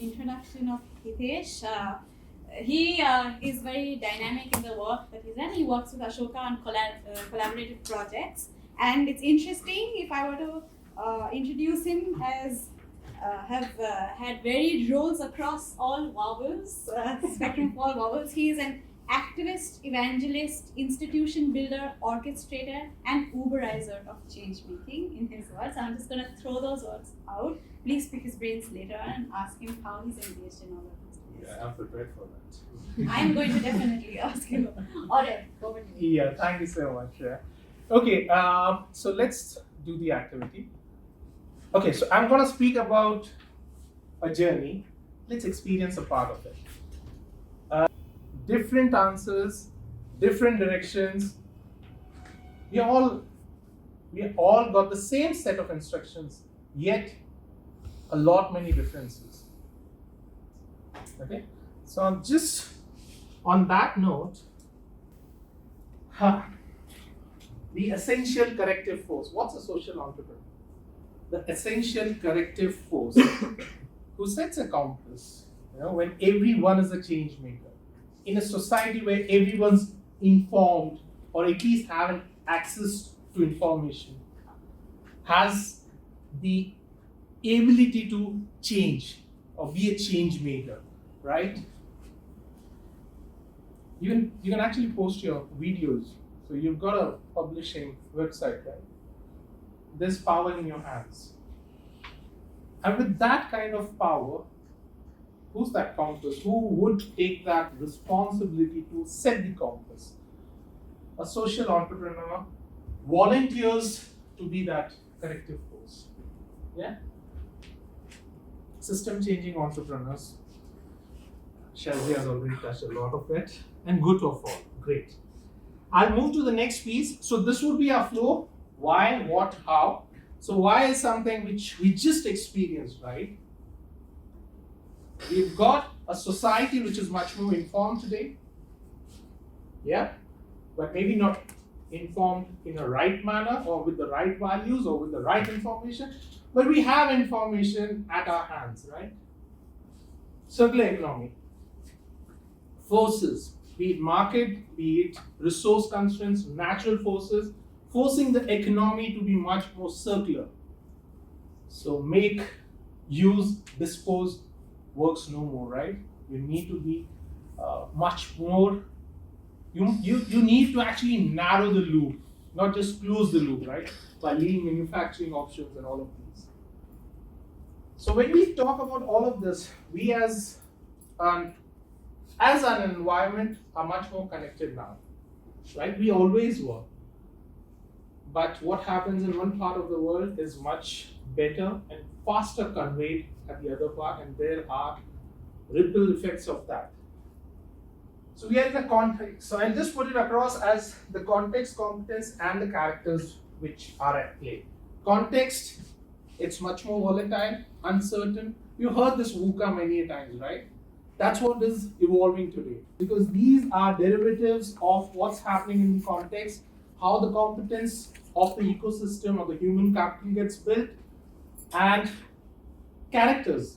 introduction of Hitesh. He is very dynamic in the work that he's done. He works with Ashoka on collaborative projects, and it's interesting if I were to introduce him as have had varied roles across all vowels, spectrum of all vowels. He is an activist, evangelist, institution builder, orchestrator, and Uberizer of change making, in his words. I'm just going to throw those words out. Please pick his brains later on and ask him how he's engaged in all of this. Yeah, I'm prepared for that. I'm going to definitely ask you. All right, over to you. Yeah, thank you so much. Okay, so let's do the activity. Okay, so I'm going to speak about a journey. Let's experience a part of it. Different answers, different directions. We all got the same set of instructions, yet a lot many differences. Okay, so just on that note, the essential corrective force. What's a social entrepreneur? The essential corrective force who sets a compass, when everyone is a change maker. In a society where everyone's informed, or at least having access to information, has the ability to change or be a change maker, right? You can actually post your videos. So you've got a publishing website, right? There's power in your hands. And with that kind of power, who's that compass? Who would take that responsibility to set the compass? A social entrepreneur volunteers to be that corrective force. Yeah? System changing entrepreneurs. Shazia has already touched a lot of it. And good of all. Great. I'll move to the next piece. So this would be our flow. Why, what, how. So why is something which we just experienced, right? We've got a society which is much more informed today. Yeah, but maybe not informed in a right manner or with the right values or with the right information, but we have information at our hands, right? Circular economy. Forces, be it market, be it resource constraints, natural forces, forcing the economy to be much more circular. So make, use, dispose works no more, right? You need to be much more, you need to actually narrow the loop, not just close the loop, right? By leading manufacturing options and all of these. So when we talk about all of this, we as an environment are much more connected now, right? We always were. But what happens in one part of the world is much better and faster conveyed at the other part, and there are ripple effects of that. So we are in the context. So I'll just put it across as the context, competence, and the characters which are at play. Context, it's much more volatile, uncertain. You heard this VUCA many times, right? That's what is evolving today, because these are derivatives of what's happening in the context, how the competence of the ecosystem or the human capital gets built, and characters.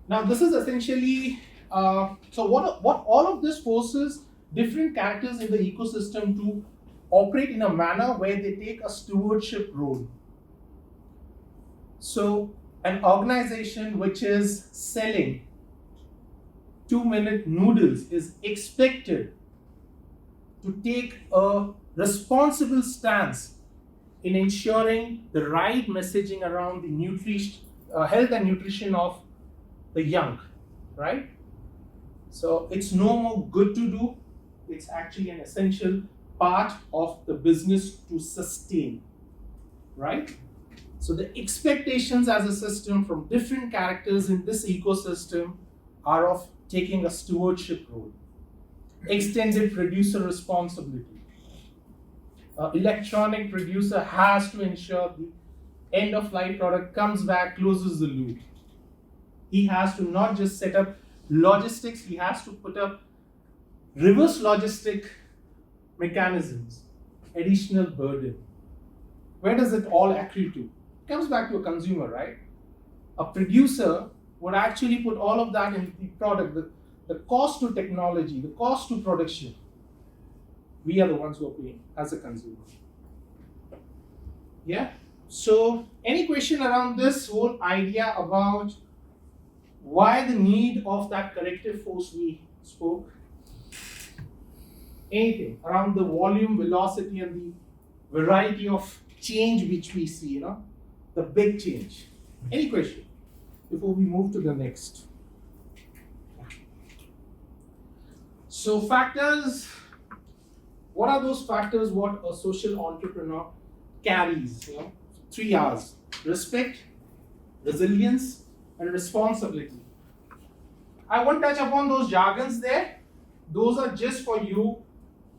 Now this is essentially, so what all of this forces different characters in the ecosystem to operate in a manner where they take a stewardship role. So an organization which is selling 2-minute noodles is expected to take a responsible stance in ensuring the right messaging around the health and nutrition of the young, right? So it's no more good to do, it's actually an essential part of the business to sustain, right? So the expectations as a system from different characters in this ecosystem are of taking a stewardship role. Extended producer responsibility. Electronic producer has to ensure the end of life product comes back, closes the loop. He has to not just set up logistics, he has to put up reverse logistic mechanisms, additional burden. Where does it all accrue to? It comes back to a consumer, right? A producer would actually put all of that into the product, the cost to technology, the cost to production. We are the ones who are paying as a consumer. Yeah? So, any question around this whole idea about why the need of that corrective force we spoke? Anything around the volume, velocity, and the variety of change which we see, the big change. Any question before we move to the next? So factors, what are those factors what a social entrepreneur carries? 3 R's: respect, resilience, and responsibility. I won't touch upon those jargons there. Those are just for you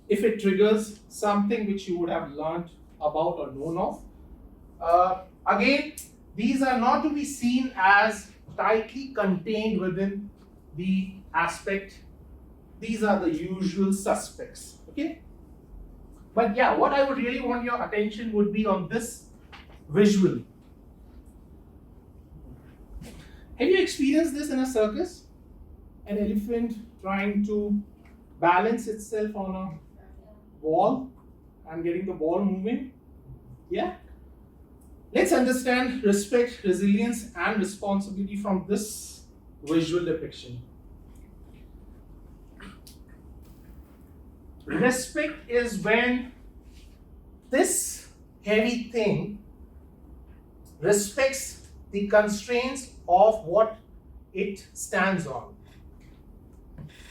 if it triggers something which you would have learned about or known of. Again, these are not to be seen as tightly contained within the aspect. These are the usual suspects, okay? But yeah, what I would really want your attention would be on this visual. Have you experienced this in a circus? An elephant trying to balance itself on a wall and getting the ball moving? Yeah? Let's understand respect, resilience, and responsibility from this visual depiction. Respect is when this heavy thing respects the constraints of what it stands on.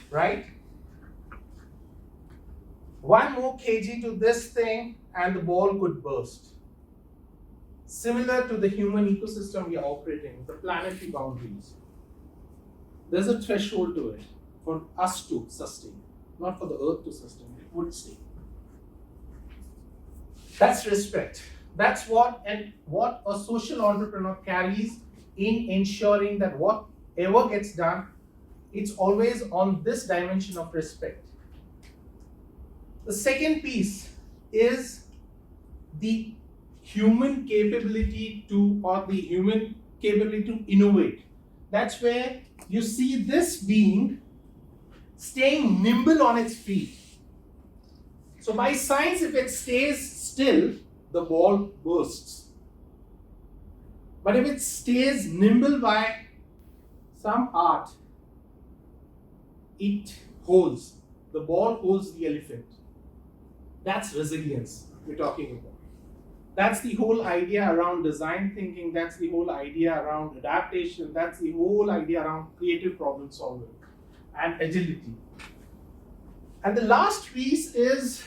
Right? 1 more kg to this thing and the ball could burst. Similar to the human ecosystem we are operating, the planetary boundaries. There's a threshold to it for us to sustain, not for the earth to sustain. It would stay. That's respect. That's what a social entrepreneur carries in ensuring that whatever gets done, it's always on this dimension of respect. The second piece is the human capability to innovate. That's where you see this being staying nimble on its feet. So by science, if it stays still, the ball bursts. But if it stays nimble by some art, it holds. The ball holds the elephant. That's resilience we're talking about. That's the whole idea around design thinking. That's the whole idea around adaptation. That's the whole idea around creative problem solving and agility. And the last piece is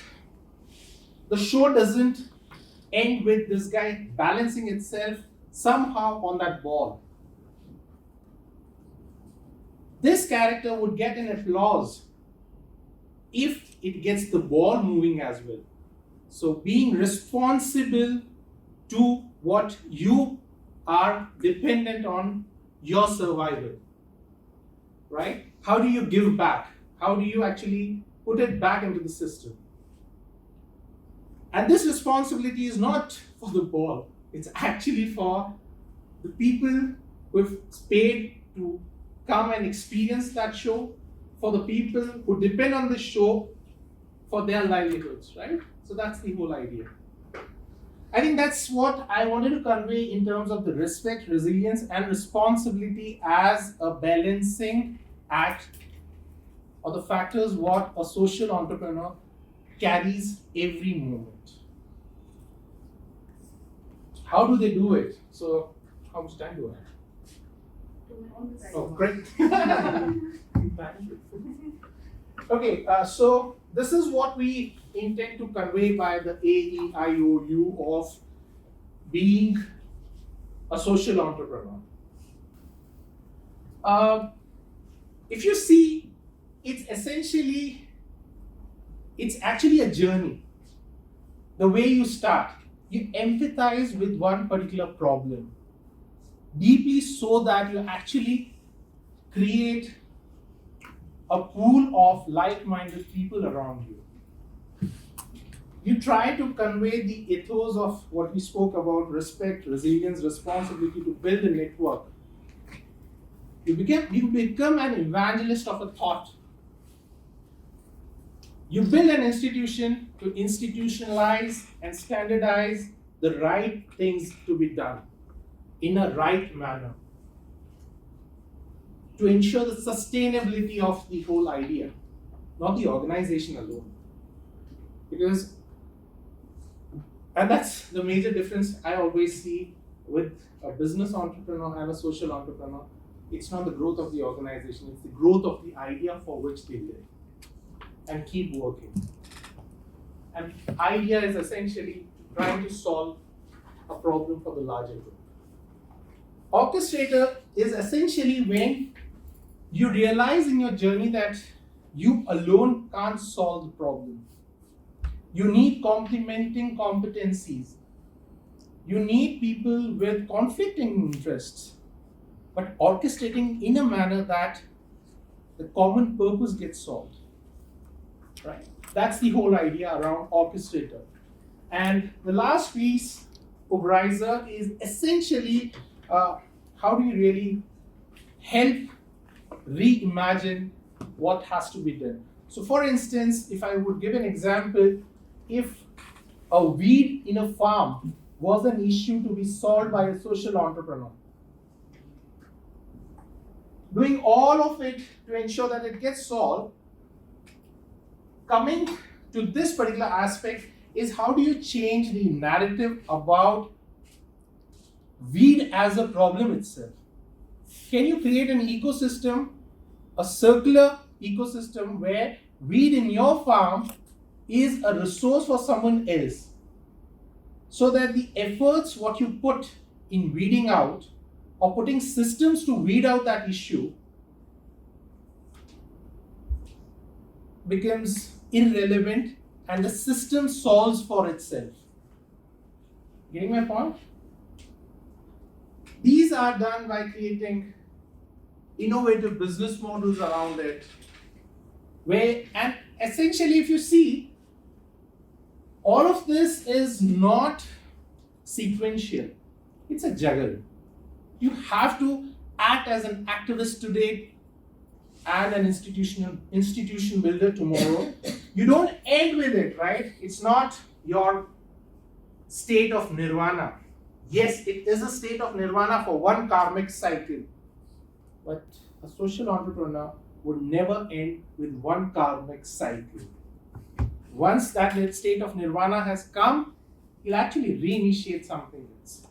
the show doesn't end with this guy balancing itself somehow on that ball. This character would get an applause if it gets the ball moving as well. So being responsible to what you are dependent on your survival, right? How do you give back? How do you actually put it back into the system? And this responsibility is not for the ball. It's actually for the people who've paid to come and experience that show, for the people who depend on the show for their livelihoods, right? So that's the whole idea. I think that's what I wanted to convey in terms of the respect, resilience, and responsibility as a balancing act, or the factors what a social entrepreneur carries every moment. How do they do it? So, how much time do I have? Oh, great. Okay, so this is what we intend to convey by the AEIOU of being a social entrepreneur. If you see, it's actually a journey. The way you start, you empathize with one particular problem deeply so that you actually create a pool of like-minded people around you. You try to convey the ethos of what we spoke about: respect, resilience, responsibility, to build a network. You become an evangelist of a thought. You build an institution to institutionalize and standardize the right things to be done in a right manner, to ensure the sustainability of the whole idea, not the organization alone. And that's the major difference I always see with a business entrepreneur and a social entrepreneur. It's not the growth of the organization, it's the growth of the idea for which they live and keep working. And idea is essentially trying to solve a problem for the larger group. Orchestrator is essentially when you realize in your journey that you alone can't solve the problem. You need complementing competencies. You need people with conflicting interests, but orchestrating in a manner that the common purpose gets solved. Right? That's the whole idea around orchestrator. And the last piece, obrizer, is essentially how do you really help reimagine what has to be done. So for instance, if I would give an example, if a weed in a farm was an issue to be solved by a social entrepreneur, doing all of it to ensure that it gets solved, coming to this particular aspect is how do you change the narrative about weed as a problem itself? Can you create an ecosystem, a circular ecosystem where weed in your farm is a resource for someone else, so that the efforts what you put in weeding out or putting systems to weed out that issue becomes irrelevant and the system solves for itself. Getting my point? These are done by creating innovative business models around it, and essentially if you see, all of this is not sequential, it's a juggle. You have to act as an activist today and an institution builder tomorrow. You don't end with it, right? It's not your state of nirvana. Yes, it is a state of nirvana for one karmic cycle, but a social entrepreneur would never end with one karmic cycle. Once that state of nirvana has come, he'll actually reinitiate something else.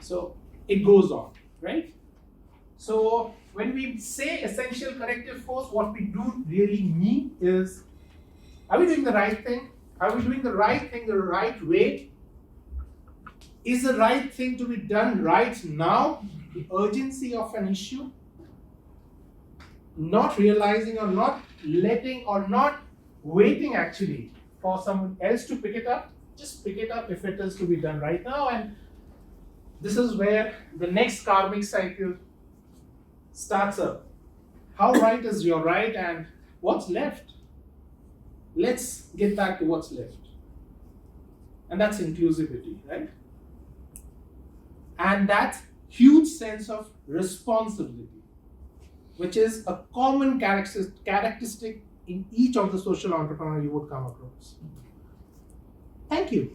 So it goes on, right? So when we say essential corrective force, what we do really mean is, are we doing the right thing? Are we doing the right thing the right way? Is the right thing to be done right now? The urgency of an issue? Not realizing or not letting or not waiting actually for someone else to pick it up. Just pick it up if it is to be done right now. And this is where the next karmic cycle starts up. How right is your right and what's left? Let's get back to what's left. And that's inclusivity, right? And that huge sense of responsibility, which is a common characteristic in each of the social entrepreneurs you would come across. Thank you.